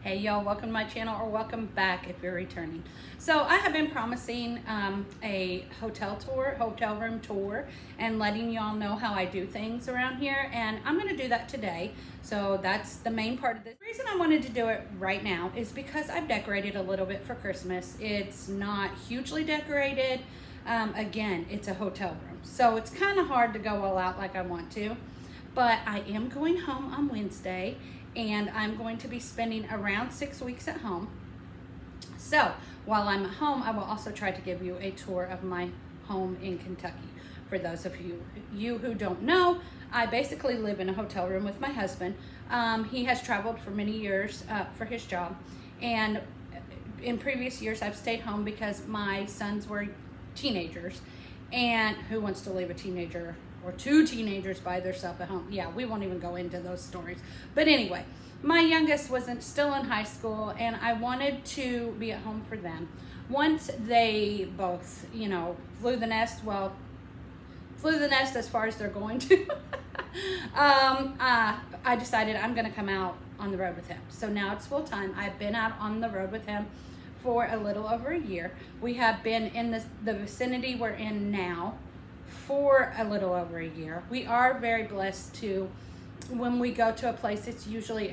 Hey y'all, welcome to my channel, or welcome back if you're returning. So I have been promising a hotel room tour, and letting y'all know how I do things around here, and I'm going to do that today. So that's the main part of this. The reason I wanted to do it right now is because I've decorated a little bit for Christmas. It's not hugely decorated. Again, it's a hotel room, so it's kind of hard to go all out like I want to, but I am going home on Wednesday, and I'm going to be spending around 6 weeks at home. So while I'm at home, I will also try to give you a tour of my home in Kentucky. For those of you who don't know, I basically live in a hotel room with my husband. He has traveled for many years for his job, and in previous years I've stayed home because my sons were teenagers, and who wants to leave a teenager or two teenagers by themselves at home? Yeah, we won't even go into those stories. But anyway, my youngest wasn't still in high school, and I wanted to be at home for them. Once they both, flew the nest as far as they're going to, I decided I'm going to come out on the road with him. So now it's full time. I've been out on the road with him for a little over a year. We have been in the vicinity we're in now for a little over a year. We are very blessed to, when we go to a place, it's usually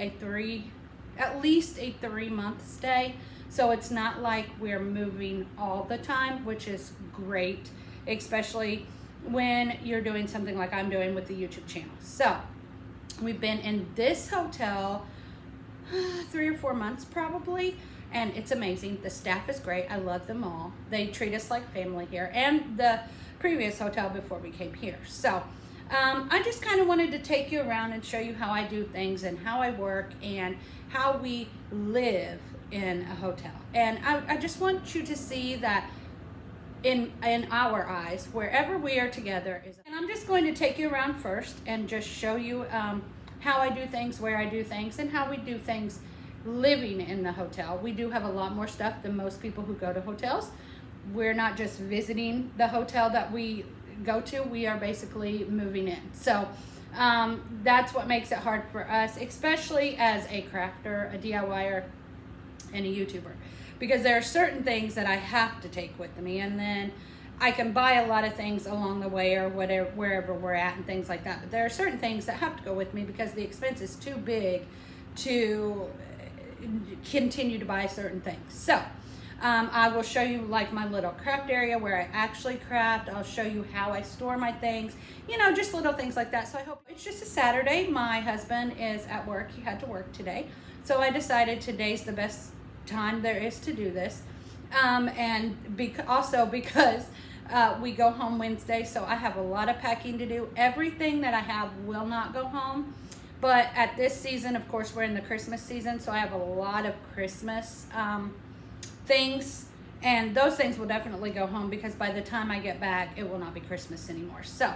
at least a 3-month stay. So it's not like we're moving all the time, which is great, especially when you're doing something like I'm doing with the YouTube channel. So we've been in this hotel 3 or 4 months probably, and it's amazing. The staff is great. I love them all. They treat us like family here, and the previous hotel before we came here. So I just kind of wanted to take you around and show you how I do things and how I work and how we live in a hotel. And I just want you to see that in our eyes, wherever we are together is. And I'm just going to take you around first and just show you how I do things, where I do things, and how we do things living in the hotel. We do have a lot more stuff than most people who go to hotels. We're not just visiting the hotel that we go to, we are basically moving in. So that's what makes it hard for us, especially as a crafter, a DIYer, and a YouTuber, because there are certain things that I have to take with me, and then I can buy a lot of things along the way or whatever, wherever we're at and things like that. But there are certain things that have to go with me because the expense is too big to continue to buy certain things. So I will show you like my little craft area where I actually craft. I'll show you how I store my things, just little things like that. So I hope it's just a Saturday. My husband is at work. He had to work today. So I decided today's the best time there is to do this. And also because we go home Wednesday, so I have a lot of packing to do. Everything that I have will not go home. But at this season, of course, we're in the Christmas season, so I have a lot of Christmas things, and those things will definitely go home because by the time I get back, it will not be Christmas anymore. So,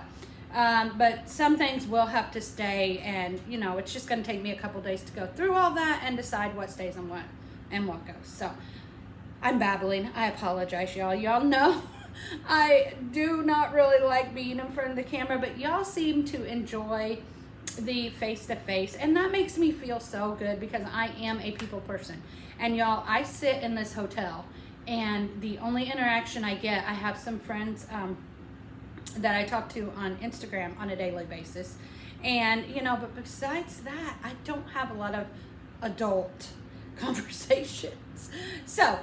but some things will have to stay, and it's just going to take me a couple days to go through all that and decide what stays and what goes. So, I'm babbling. I apologize, y'all. Y'all know I do not really like being in front of the camera, but y'all seem to enjoy the face-to-face, and that makes me feel so good because I am a people person. And y'all, I sit in this hotel, and the only interaction I get, I have some friends that I talk to on Instagram on a daily basis, and but besides that, I don't have a lot of adult conversations. So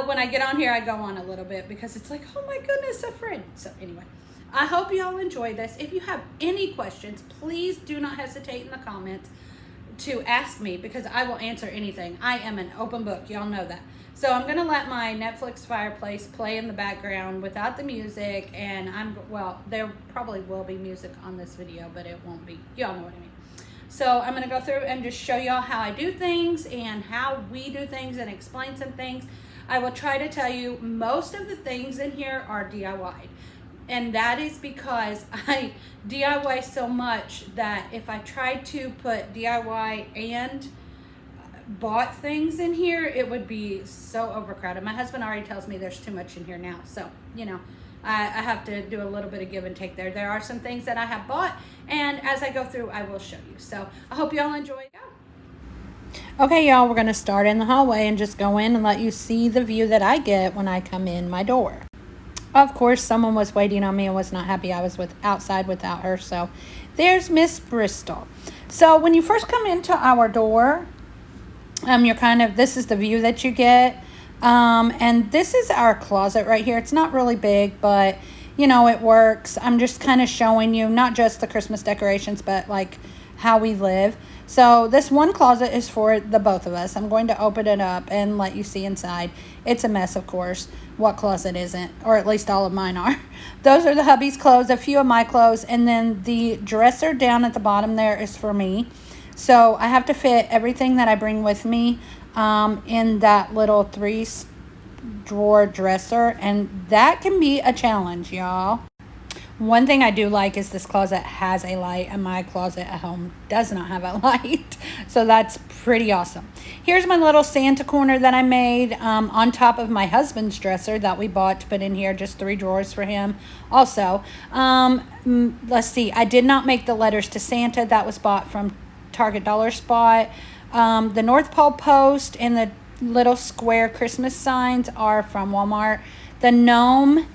when I get on here, I go on a little bit because it's like, oh my goodness, a friend. So anyway, I hope y'all enjoy this. If you have any questions, please do not hesitate in the comments to ask me, because I will answer anything. I am an open book. Y'all know that. So I'm going to let my Netflix fireplace play in the background without the music, and there probably will be music on this video, but it won't be. Y'all know what I mean. So I'm going to go through and just show y'all how I do things and how we do things and explain some things. I will try to tell you most of the things in here are DIY'd. And that is because I DIY so much that if I tried to put DIY and bought things in here, it would be so overcrowded. My husband already tells me there's too much in here now. So, I have to do a little bit of give and take there. There are some things that I have bought, and as I go through, I will show you. So I hope y'all enjoy. Okay, y'all, we're going to start in the hallway and just go in and let you see the view that I get when I come in my door. Of course, someone was waiting on me and was not happy I was outside without her. So there's Miss Bristol. So when you first come into our door, this is the view that you get. And this is our closet right here. It's not really big, but it works. I'm just kind of showing you not just the Christmas decorations, but like how we live. So this one closet is for the both of us. I'm going to open it up and let you see inside. It's a mess, of course. What closet isn't? Or at least all of mine are. Those are the hubby's clothes, a few of my clothes, and then the dresser down at the bottom there is for me. So I have to fit everything that I bring with me in that little 3-drawer dresser, and that can be a challenge, y'all. One thing I do like is this closet has a light, and my closet at home does not have a light. So that's pretty awesome. Here's my little Santa corner that I made on top of my husband's dresser that we bought to put in here, just 3 drawers for him. Also, let's see, I did not make the letters to Santa. That was bought from Target Dollar Spot. The North Pole post and the little square Christmas signs are from Walmart. The gnome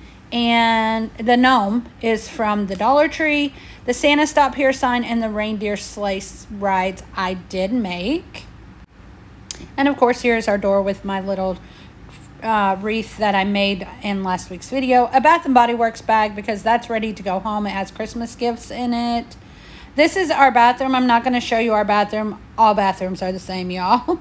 is from the Dollar Tree. The Santa Stop Here sign and the reindeer sleigh rides I did make. And of course, here's our door with my little wreath that I made in last week's video. A Bath & Body Works bag because that's ready to go home. It has Christmas gifts in it. This is our bathroom. I'm not going to show you our bathroom. All bathrooms are the same, y'all.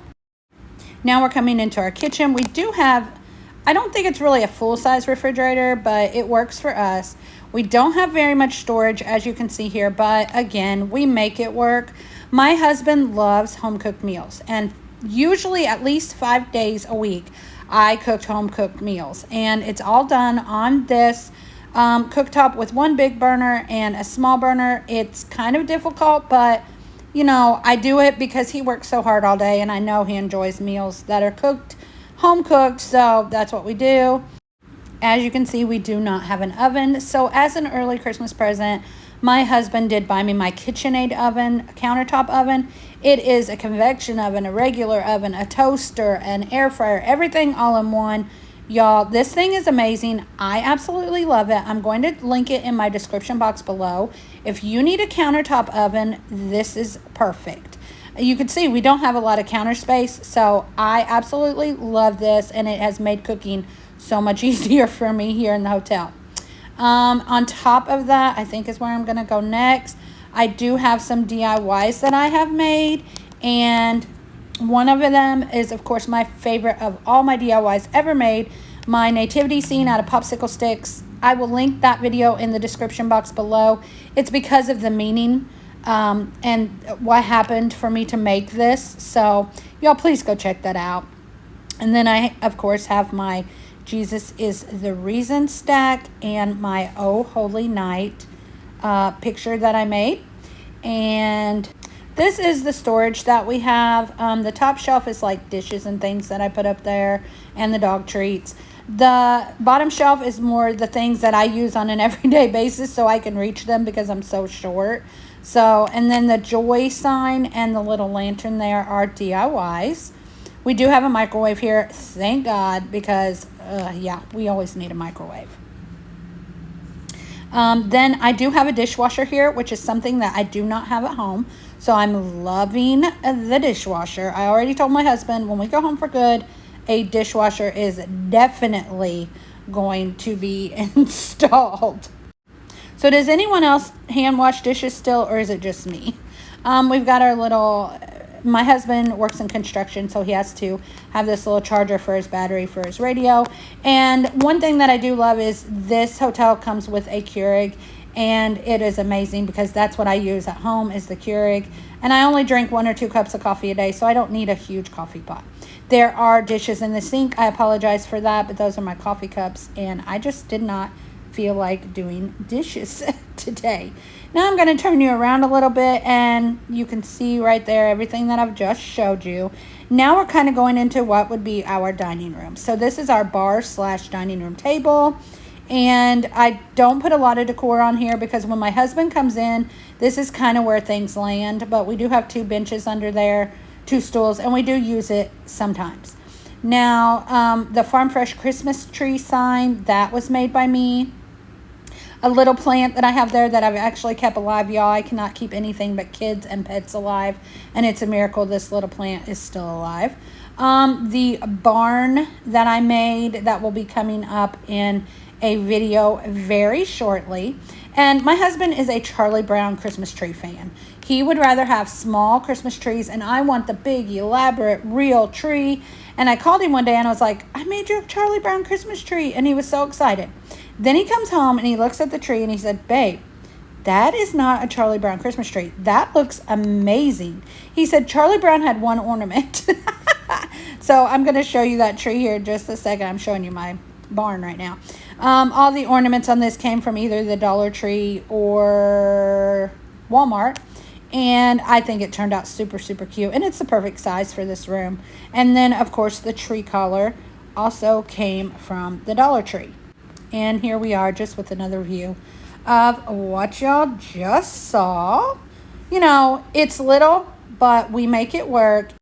Now we're coming into our kitchen. We do have, I don't think it's really a full-size refrigerator, but it works for us. We don't have very much storage, as you can see here, but again, we make it work. My husband loves home-cooked meals, and usually at least 5 days a week, I cooked home-cooked meals, and it's all done on this cooktop with one big burner and a small burner. It's kind of difficult, but I do it because he works so hard all day, and I know he enjoys meals that are cooked, home cooked, so that's what we do. As you can see, we do not have an oven. So as an early Christmas present, my husband did buy me my KitchenAid oven, a countertop oven. It is a convection oven, a regular oven, a toaster, an air fryer, everything all in one. Y'all, this thing is amazing. I absolutely love it. I'm going to link it in my description box below. If you need a countertop oven, this is perfect. You can see we don't have a lot of counter space, so I absolutely love this, and it has made cooking so much easier for me here in the hotel. On top of that, I think is where I'm going to go next. I do have some DIYs that I have made, and one of them is, of course, my favorite of all my DIYs ever made, my nativity scene out of popsicle sticks. I will link that video in the description box below. It's because of the meaning and what happened for me to make this. So y'all please go check that out. And then I, of course, have my Jesus is the Reason stack and my Oh Holy Night picture that I made. And this is the storage that we have. The top shelf is like dishes and things that I put up there and the dog treats. The bottom shelf is more the things that I use on an everyday basis so I can reach them because I'm so short. So, and then the joy sign and the little lantern there are DIYs. We do have a microwave here, thank God, because yeah, we always need a microwave. Then I do have a dishwasher here, which is something that I do not have at home. So I'm loving the dishwasher. I already told my husband when we go home for good, a dishwasher is definitely going to be installed. So does anyone else hand wash dishes still, or is it just me? We've got our little, my husband works in construction, so he has to have this little charger for his battery for his radio. And one thing that I do love is this hotel comes with a Keurig, and it is amazing because that's what I use at home is the Keurig. And I only drink 1 or 2 cups of coffee a day, so I don't need a huge coffee pot. There are dishes in the sink. I apologize for that, but those are my coffee cups, and I just did not feel like doing dishes today. Now I'm going to turn you around a little bit, and you can see right there everything that I've just showed you. Now we're kind of going into what would be our dining room. So this is our bar / dining room table. And I don't put a lot of decor on here because when my husband comes in, this is kind of where things land. But we do have 2 benches under there 2 stools, and we do use it sometimes. Now, the Farm Fresh Christmas tree sign, that was made by me. A little plant that I have there that I've actually kept alive, y'all. I cannot keep anything but kids and pets alive, and it's a miracle this little plant is still alive. The barn that I made, that will be coming up in a video very shortly. And my husband is a Charlie Brown Christmas tree fan. He would rather have small Christmas trees, and I want the big, elaborate, real tree. And I called him one day and I was like, I made you a Charlie Brown Christmas tree. And he was so excited. Then he comes home and he looks at the tree and he said, babe, that is not a Charlie Brown Christmas tree. That looks amazing. He said Charlie Brown had 1 ornament. So I'm going to show you that tree here in just a second. I'm showing you my barn right now. All the ornaments on this came from either the Dollar Tree or Walmart. And I think it turned out super, super cute. And it's the perfect size for this room. And then, of course, the tree color also came from the Dollar Tree. And here we are just with another view of what y'all just saw. You know, it's little, but we make it work.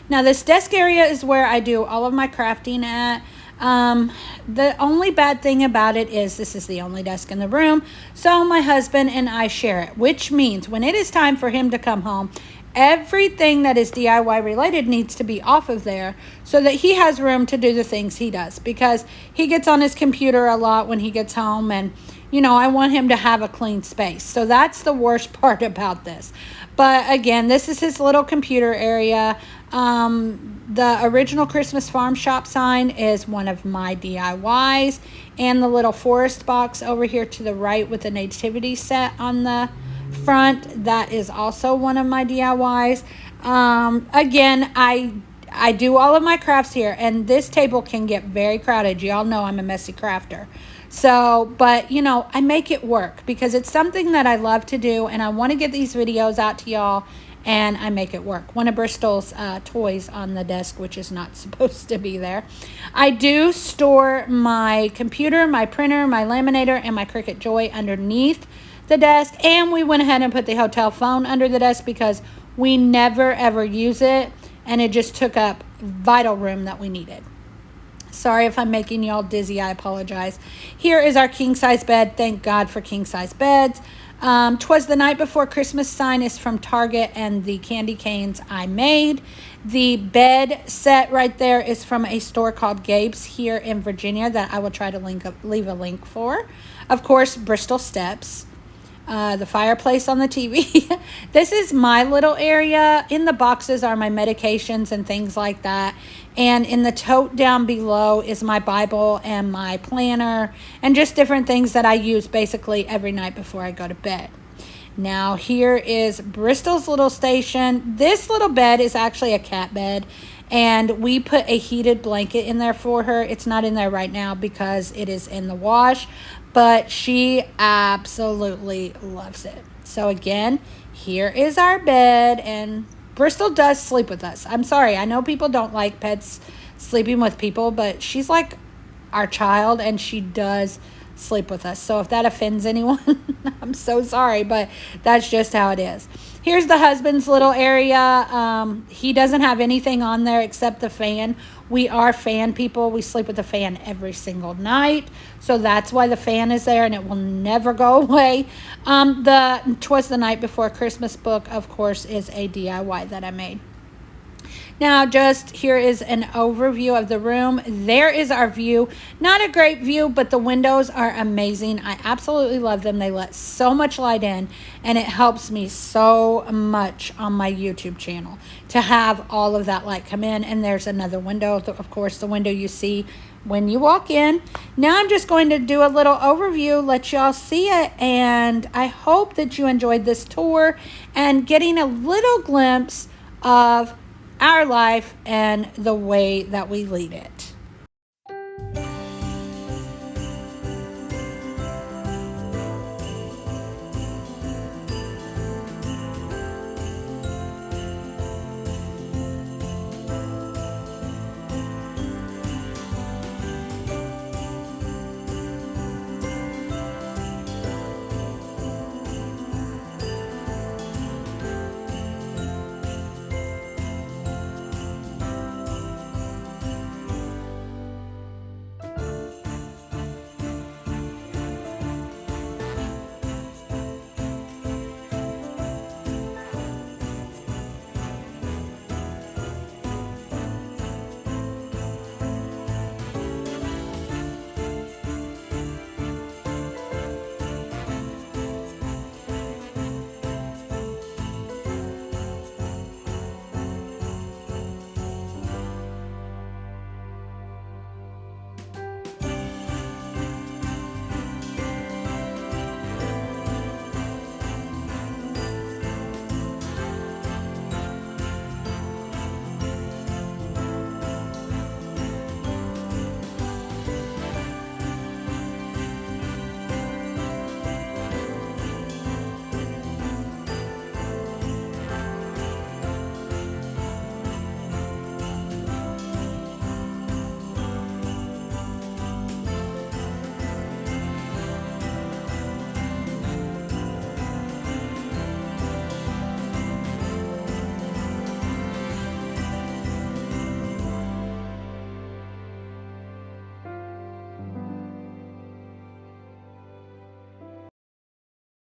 Now this desk area is where I do all of my crafting at. The only bad thing about it is this is the only desk in the room, so my husband and I share it, which means when it is time for him to come home, everything that is DIY related needs to be off of there so that he has room to do the things he does, because he gets on his computer a lot when he gets home, and you know, I want him to have a clean space. So that's the worst part about this. But again, this is his little computer area. The original Christmas Farm Shop sign is one of my DIYs, and the little forest box over here to the right with the nativity set on the front, that is also one of my DIYs. Again, I do all of my crafts here, and this table can get very crowded. Y'all know I'm a messy crafter. So, but you know, I make it work because it's something that I love to do, and I want to get these videos out to y'all, and I make it work. One of Bristol's toys on the desk, which is not supposed to be there. I do store my computer, my printer, my laminator, and my Cricut Joy underneath the desk, and we went ahead and put the hotel phone under the desk because we never ever use it, and it just took up vital room that we needed. Sorry if I'm making y'all dizzy, I apologize. Here is our king size bed. Thank God for king size beds. 'Twas the Night Before Christmas sign is from Target, and the candy canes I made. The bed set right there is from a store called Gabe's here in Virginia that I will try to leave a link for. Of course, Bristol steps. The fireplace on the TV. This is my little area. In the boxes are my medications and things like that. And in the tote down below is my Bible and my planner and just different things that I use basically every night before I go to bed. Now here is Bristol's little station. This little bed is actually a cat bed, And we put a heated blanket in there for her. It's not in there right now because it is in the wash, but she absolutely loves it. So again, here is our bed, and Bristol does sleep with us. I'm sorry, I know people don't like pets sleeping with people, but she's like our child, and she does sleep with us. So if that offends anyone, I'm so sorry, but that's just how it is. Here's the husband's little area. He doesn't have anything on there except the fan. We are fan people. We sleep with the fan every single night. So that's why the fan is there, and it will never go away. The 'Twas the Night Before Christmas book, of course, is a DIY that I made. Now, just here is an overview of the room. There is our view. Not a great view, but the windows are amazing. I absolutely love them. They let so much light in, and it helps me so much on my YouTube channel to have all of that light come in. And there's another window, of course, the window you see when you walk in. Now I'm just going to do a little overview, let y'all see it, and I hope that you enjoyed this tour and getting a little glimpse of our life and the way that we lead it.